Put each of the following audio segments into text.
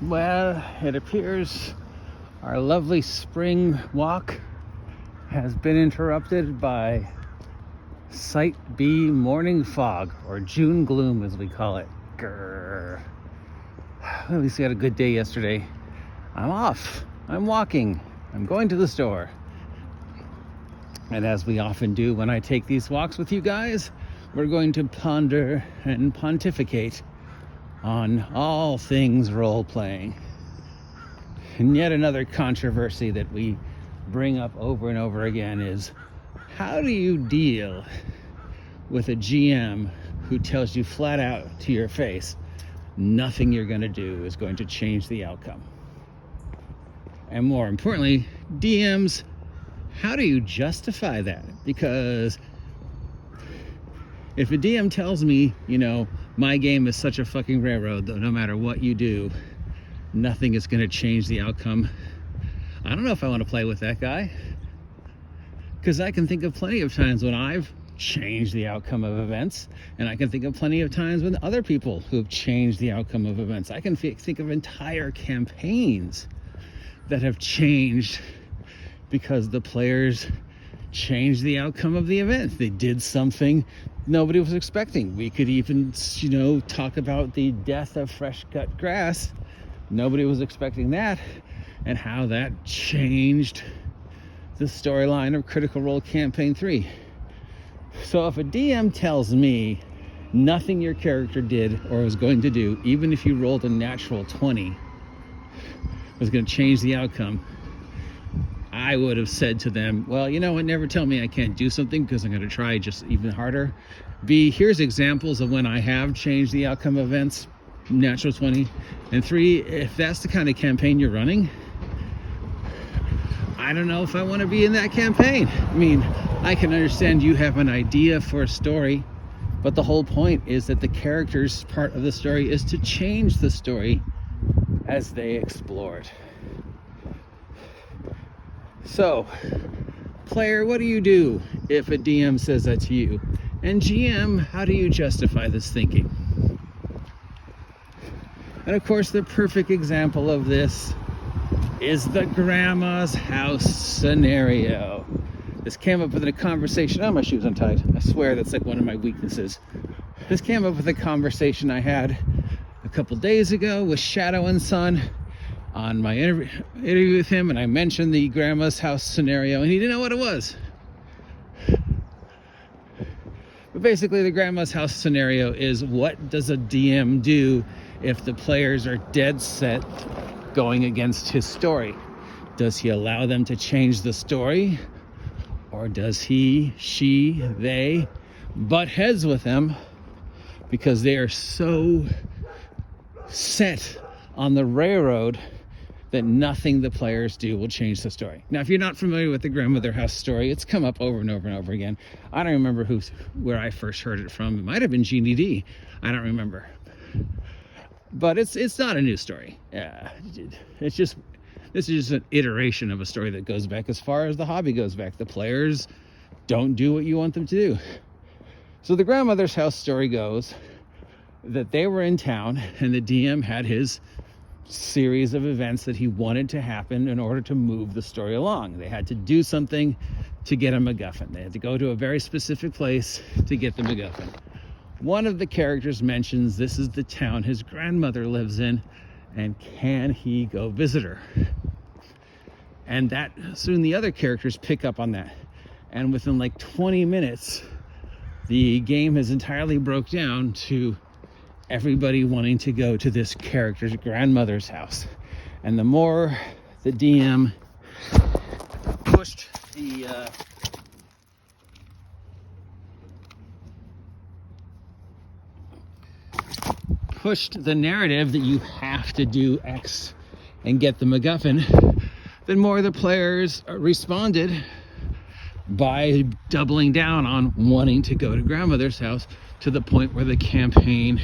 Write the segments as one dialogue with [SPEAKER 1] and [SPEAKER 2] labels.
[SPEAKER 1] Well, it appears our lovely spring walk has been interrupted by Site B morning fog, or June gloom as we call it. Grrr. Well, at least we had a good day yesterday. I'm off. I'm walking. I'm going to the store. And as we often do when I take these walks with you guys, we're going to ponder and pontificate on all things role-playing. And yet another controversy that we bring up over and over again is, how do you deal with a GM who tells you flat out to your face, nothing you're going to do is going to change the outcome? And more importantly, DMs, how do you justify that? Because if a DM tells me, my game is such a fucking railroad, though no matter what you do, nothing is going to change the outcome, I don't know if I want to play with that guy. Because I can think of plenty of times when I've changed the outcome of events, and I can think of plenty of times when other people who have changed the outcome of events. I can think of entire campaigns that have changed because the players changed the outcome of the event. They did something nobody was expecting. We could even, talk about the death of fresh cut grass. Nobody was expecting that, and how that changed the storyline of Critical Role Campaign 3. So if a DM tells me nothing your character did or was going to do, even if you rolled a natural 20, was going to change the outcome, I would have said to them, well, never tell me I can't do something, because I'm going to try just even harder. B, here's examples of when I have changed the outcome of events, natural 20. And 3, if that's the kind of campaign you're running, I don't know if I want to be in that campaign. I mean, I can understand you have an idea for a story, but the whole point is that the characters' part of the story is to change the story as they explore it. So, player, what do you do if a DM says that to you? And GM, how do you justify this thinking? And of course, the perfect example of this is the grandma's house scenario. This came up with a conversation. Oh, my shoe's untied. I swear that's like one of my weaknesses. This came up with a conversation I had a couple days ago with Shadow and Son on my interview with him, and I mentioned the grandma's house scenario, and he didn't know what it was. But basically, the grandma's house scenario is, what does a DM do if the players are dead set going against his story? Does he allow them to change the story? Or does he, she, they butt heads with them because they are so set on the railroad that nothing the players do will change the story? Now, if you're not familiar with the grandmother house story, it's come up over and over and over again. I don't remember where I first heard it from. It might have been GDD. I don't remember. But it's not a new story. This is just an iteration of a story that goes back as far as the hobby goes back. The players don't do what you want them to do. So the grandmother's house story goes that they were in town, and the DM had his series of events that he wanted to happen in order to move the story along. They had to do something to get a MacGuffin. They had to go to a very specific place to get the MacGuffin. One of the characters mentions this is the town his grandmother lives in, and can he go visit her? And that soon the other characters pick up on that. And within like 20 minutes, the game has entirely broke down to everybody wanting to go to this character's grandmother's house. And the more the DM pushed the narrative that you have to do X and get the MacGuffin, then more of the players responded by doubling down on wanting to go to grandmother's house, to the point where the campaign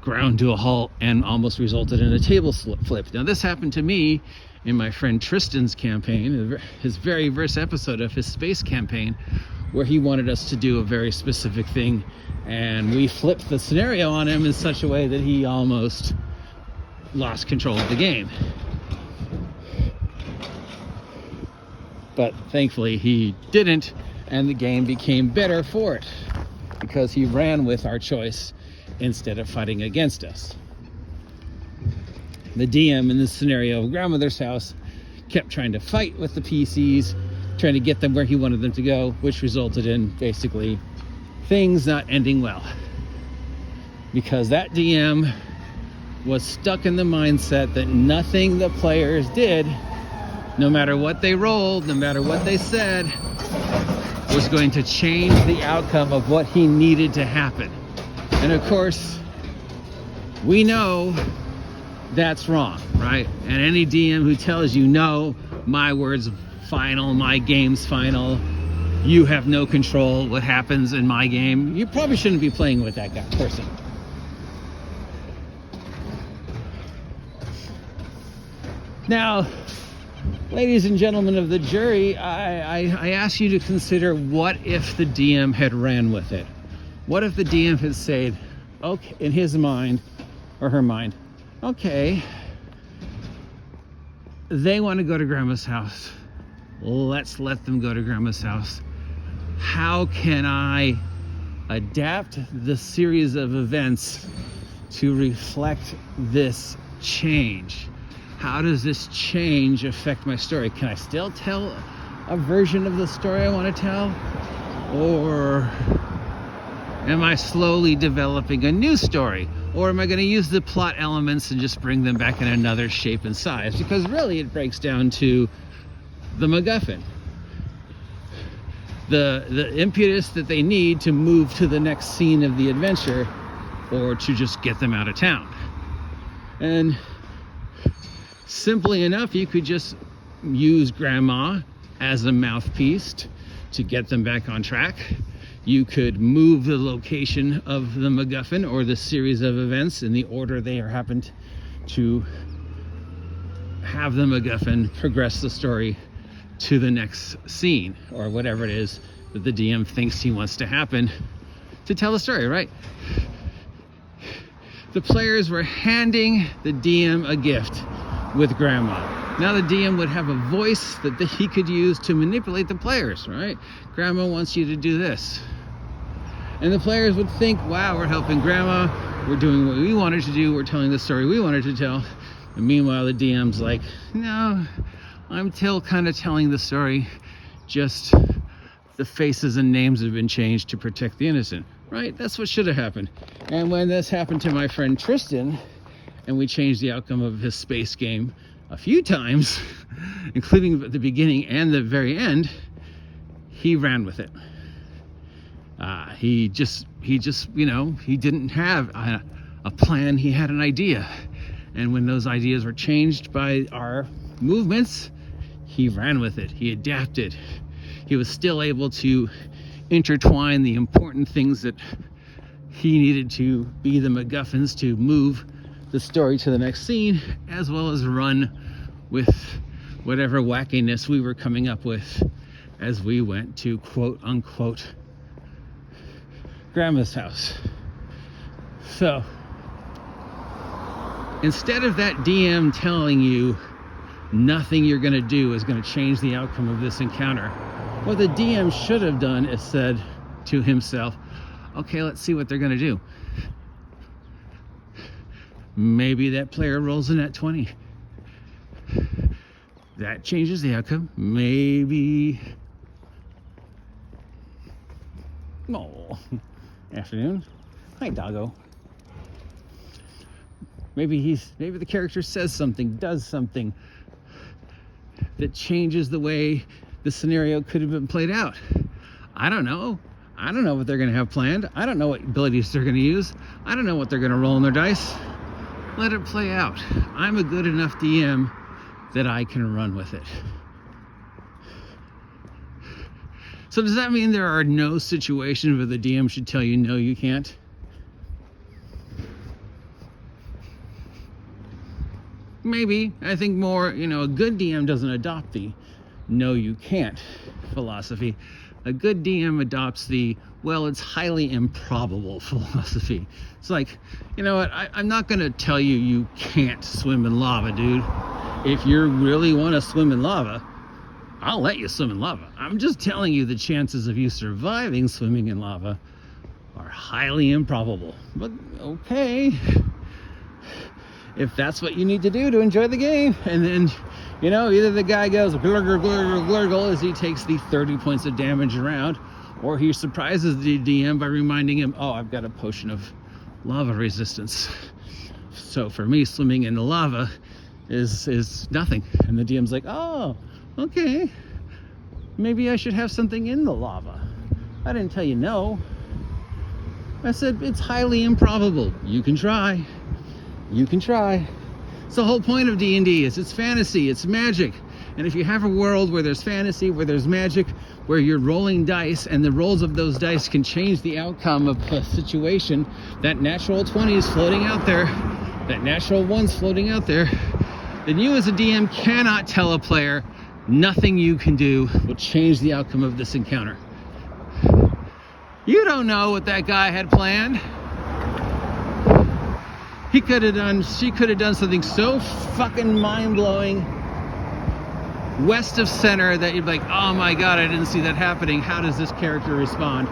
[SPEAKER 1] ground to a halt and almost resulted in a table flip. Now, this happened to me in my friend Tristan's campaign, his very first episode of his space campaign, where he wanted us to do a very specific thing, and we flipped the scenario on him in such a way that he almost lost control of the game. But thankfully he didn't, and the game became better for it because he ran with our choice instead of fighting against us. The DM in this scenario of Grandmother's House kept trying to fight with the PCs, trying to get them where he wanted them to go, which resulted in basically things not ending well. Because that DM was stuck in the mindset that nothing the players did, no matter what they rolled, no matter what they said, was going to change the outcome of what he needed to happen. And of course, we know that's wrong, right? And any DM who tells you, no, my word's final, my game's final, you have no control what happens in my game, you probably shouldn't be playing with that person. Now, ladies and gentlemen of the jury, I ask you to consider, what if the DM had ran with it? What if the DM had said, okay, in his mind or her mind, okay, they want to go to Grandma's house. Let's let them go to Grandma's house. How can I adapt the series of events to reflect this change? How does this change affect my story? Can I still tell a version of the story I want to tell? Or am I slowly developing a new story? Or am I going to use the plot elements and just bring them back in another shape and size? Because really it breaks down to the MacGuffin. The impetus that they need to move to the next scene of the adventure, or to just get them out of town. And simply enough, you could just use Grandma as a mouthpiece to get them back on track. You could move the location of the MacGuffin or the series of events in the order they happened to have the MacGuffin progress the story to the next scene, or whatever it is that the DM thinks he wants to happen to tell the story, right? The players were handing the DM a gift with Grandma. Now the DM would have a voice that he could use to manipulate the players, right? Grandma wants you to do this. And the players would think, wow, we're helping Grandma, we're doing what we wanted to do, we're telling the story we wanted to tell. And meanwhile, the DM's like, no, I'm still kind of telling the story, just the faces and names have been changed to protect the innocent, right? That's what should have happened. And when this happened to my friend Tristan, and we changed the outcome of his space game a few times, including at the beginning and the very end, he ran with it. He just, he didn't have a plan. He had an idea. And when those ideas were changed by our movements, he ran with it. He adapted. He was still able to intertwine the important things that he needed to be the MacGuffins to move the story to the next scene, as well as run with whatever wackiness we were coming up with as we went to quote unquote Grandma's house. So instead of that DM telling you nothing you're going to do is going to change the outcome of this encounter, what the DM should have done is said to himself, okay, let's see what they're going to do. Maybe that player rolls a nat 20. That changes the outcome. Maybe... Oh, afternoon. Hi, doggo. Maybe the character says something, does something that changes the way the scenario could have been played out. I don't know. I don't know what they're going to have planned. I don't know what abilities they're going to use. I don't know what they're going to roll in their dice. Let it play out. I'm a good enough DM that I can run with it. So does that mean there are no situations where the DM should tell you, no, you can't? Maybe. I think more, a good DM doesn't adopt the no, you can't philosophy. A good DM adopts the, well, it's highly improbable philosophy. It's like, you know what, I'm not going to tell you you can't swim in lava, dude. If you really want to swim in lava, I'll let you swim in lava. I'm just telling you the chances of you surviving swimming in lava are highly improbable. But okay, if that's what you need to do to enjoy the game. And then, you know, either the guy goes glurgle, glurgle, glurgle as he takes the 30 points of damage around, or he surprises the DM by reminding him, oh, I've got a potion of lava resistance. So for me, swimming in the lava is nothing. And the DM's like, oh, okay, maybe I should have something in the lava. I didn't tell you no. I said it's highly improbable. You can try. You can try. It's the whole point of D&D is it's fantasy, it's magic. And if you have a world where there's fantasy, where there's magic, where you're rolling dice and the rolls of those dice can change the outcome of a situation, that natural 20 is floating out there, that natural 1's floating out there, then you as a DM cannot tell a player nothing you can do will change the outcome of this encounter. You don't know what that guy had planned. She could have done something so fucking mind-blowing west of center that you'd be like, oh my god, I didn't see that happening. How does this character respond?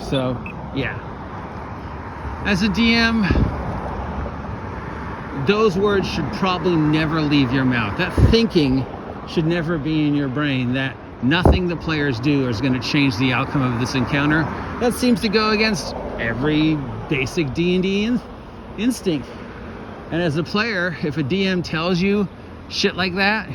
[SPEAKER 1] So, yeah. As a DM, those words should probably never leave your mouth. That thinking should never be in your brain, that nothing the players do is going to change the outcome of this encounter. That seems to go against every basic D&D instinct. And as a player, if a DM tells you shit like that,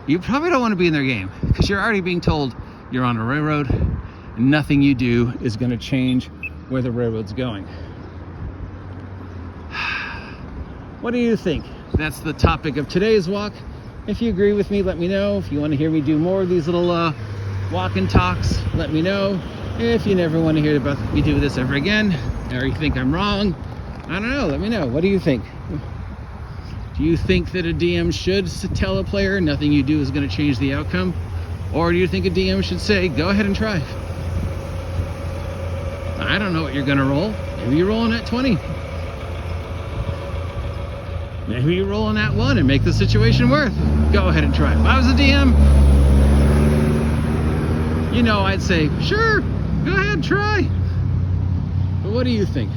[SPEAKER 1] you probably don't want to be in their game, because you're already being told you're on a railroad and nothing you do is going to change where the railroad's going. What do you think? That's the topic of today's walk. If you agree with me, let me know. If you want to hear me do more of these little walk and talks, let me know. If you never want to hear about me do this ever again, or you think I'm wrong, I don't know, let me know. What do you think? Do you think that a DM should tell a player nothing you do is going to change the outcome? Or do you think a DM should say, go ahead and try? I don't know what you're going to roll. Maybe you're rolling at 20. Maybe you're rolling at 1 and make the situation worth. Go ahead and try. If I was a DM, you know, I'd say, sure, go ahead, try. But what do you think?